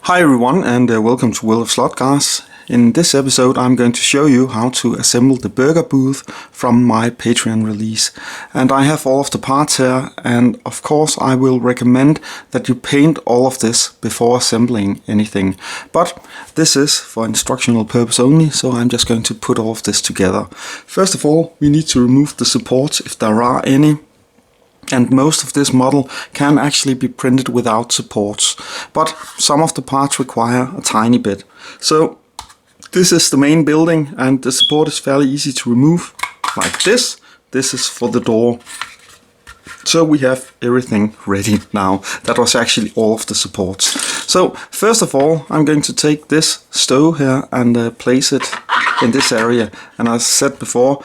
Hi everyone, and welcome to World of Slot Cars. In this episode I'm going to show you how to assemble the burger booth from my Patreon release. And I have all of the parts here, and of course I will recommend that you paint all of this before assembling anything. But this is for instructional purpose only, so I'm just going to put all of this together. First of all, we need to remove the supports if there are any. And most of this model can actually be printed without supports, but some of the parts require a tiny bit. So this is the main building, and the support is fairly easy to remove, like this. This is for the door. So we have everything ready now. That was actually all of the supports. So first of all, I'm going to take this stove here and place it in this area. And as I said before,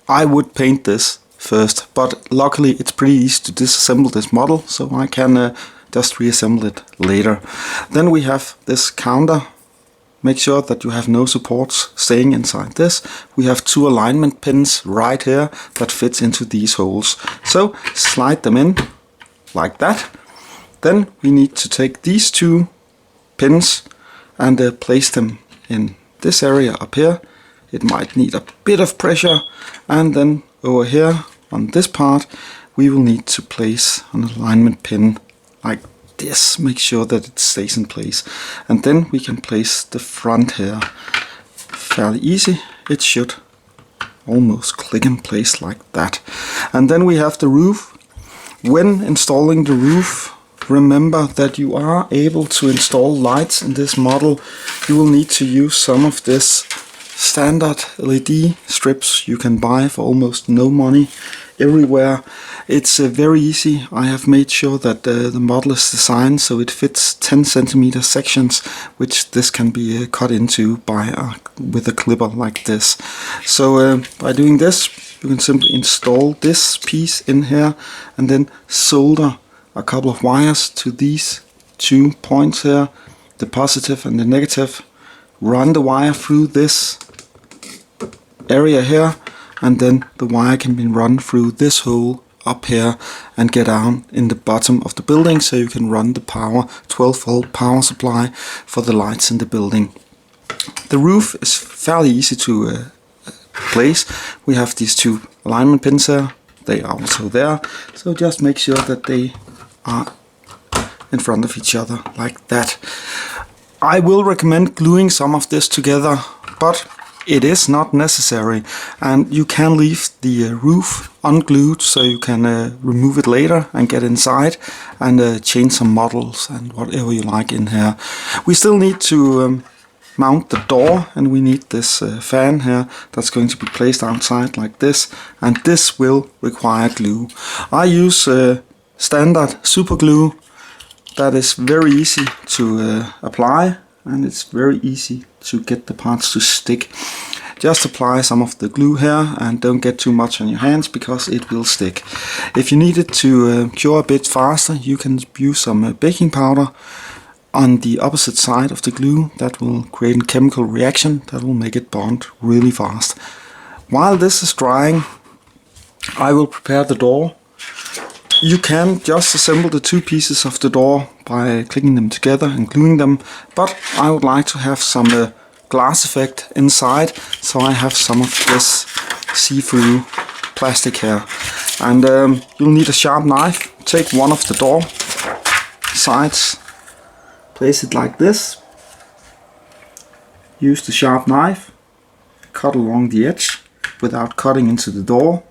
I would paint this first, but luckily it's pretty easy to disassemble this model, so I can just reassemble it later. Then we have this counter. Make sure that you have no supports staying inside this. We have two alignment pins right here that fits into these holes. So slide them in like that. Then we need to take these two pins and place them in this area up here. It might need a bit of pressure, and then over here on this part we will need to place an alignment pin like this. Make sure that it stays in place, and then we can place the front here. Fairly easy. It should almost click in place like that. And then we have the roof. When installing the roof, remember that you are able to install lights in this model. You will need to use some of this standard LED strips you can buy for almost no money everywhere. It's very easy. I have made sure that the model is designed so it fits 10 centimeter sections, which this can be cut into by with a clipper like this. So by doing this, you can simply install this piece in here and then solder a couple of wires to these 2 points here, the positive and the negative. Run the wire through this area here, and then the wire can be run through this hole up here and get down in the bottom of the building, so you can run the power 12-volt power supply for the lights in the building. The roof is fairly easy to place. We have these two alignment pins here. They are also there, so just make sure that they are in front of each other like that. I will recommend gluing some of this together, but it is not necessary, and you can leave the roof unglued so you can remove it later and get inside and change some models and whatever you like in here. We still need to mount the door, and we need this fan here that's going to be placed outside like this, and this will require glue. I use standard super glue that is very easy to apply, and it's very easy to get the parts to stick. Just apply some of the glue here and don't get too much on your hands because it will stick. If you need it to cure a bit faster, you can use some baking powder on the opposite side of the glue. That will create a chemical reaction that will make it bond really fast. While this is drying, I will prepare the door. You can just assemble the two pieces of the door by clicking them together and gluing them, but I would like to have some glass effect inside, so I have some of this see-through plastic here. And you'll need a sharp knife. Take one of the door sides, place it like this, use the sharp knife, cut along the edge without cutting into the door.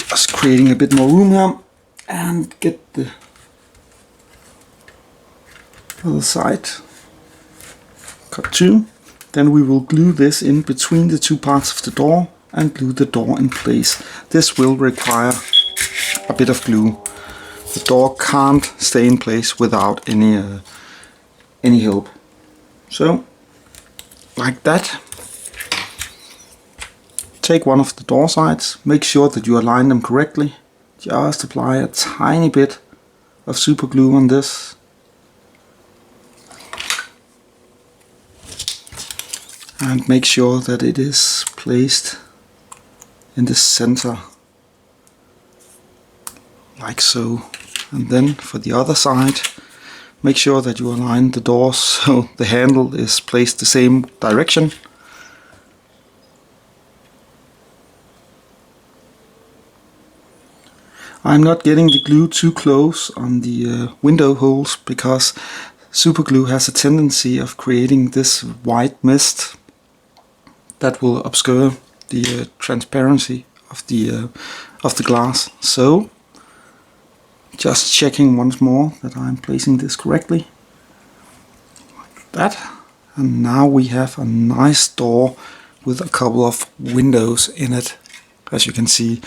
Just creating a bit more room here, and get the other side cut too. Then we will glue this in between the two parts of the door and glue the door in place. This will require a bit of glue. The door can't stay in place without any help. So like that. Take one of the door sides, make sure that you align them correctly. Just apply a tiny bit of super glue on this. And make sure that it is placed in the center, like so. and then for the other side, make sure that you align the doors so the handle is placed the same direction. I'm not getting the glue too close on the window holes because super glue has a tendency of creating this white mist that will obscure the transparency of the glass. So just checking once more that I'm placing this correctly, like that, and now we have a nice door with a couple of windows in it, as you can see.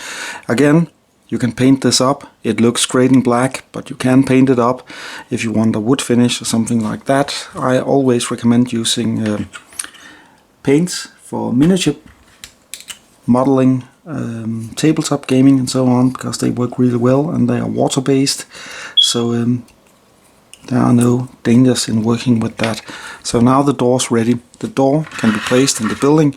Again, you can paint this up. It looks great in black, but you can paint it up if you want a wood finish or something like that. I always recommend using paints for miniature modeling, tabletop gaming and so on, because they work really well and they are water based, so there are no dangers in working with that. So now the door's ready. The door can be placed in the building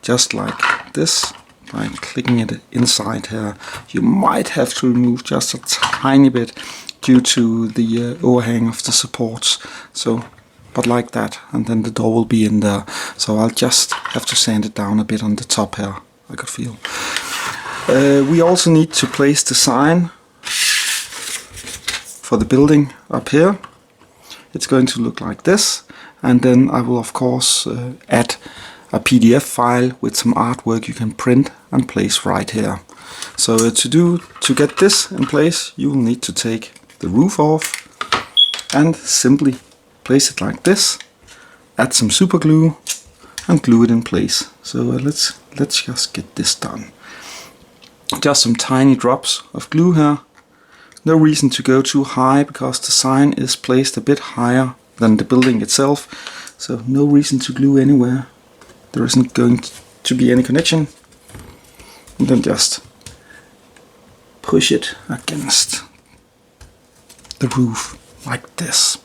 just like this by clicking it inside here. You might have to remove just a tiny bit due to the overhang of the supports, so but like that, and then the door will be in there. So I'll just have to sand it down a bit on the top here, I could feel. We also need to place the sign for the building up here. It's going to look like this, and then I will of course add a PDF file with some artwork you can print and place right here. So to get this in place, you will need to take the roof off and simply place it like this, add some super glue and glue it in place. So let's just get this done. Just some tiny drops of glue here. No reason to go too high because the sign is placed a bit higher than the building itself, so no reason to glue anywhere. There isn't going to be any connection. And then just push it against the roof like this.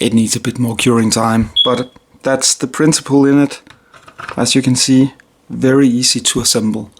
It needs a bit more curing time, but that's the principle in it. As you can see, very easy to assemble.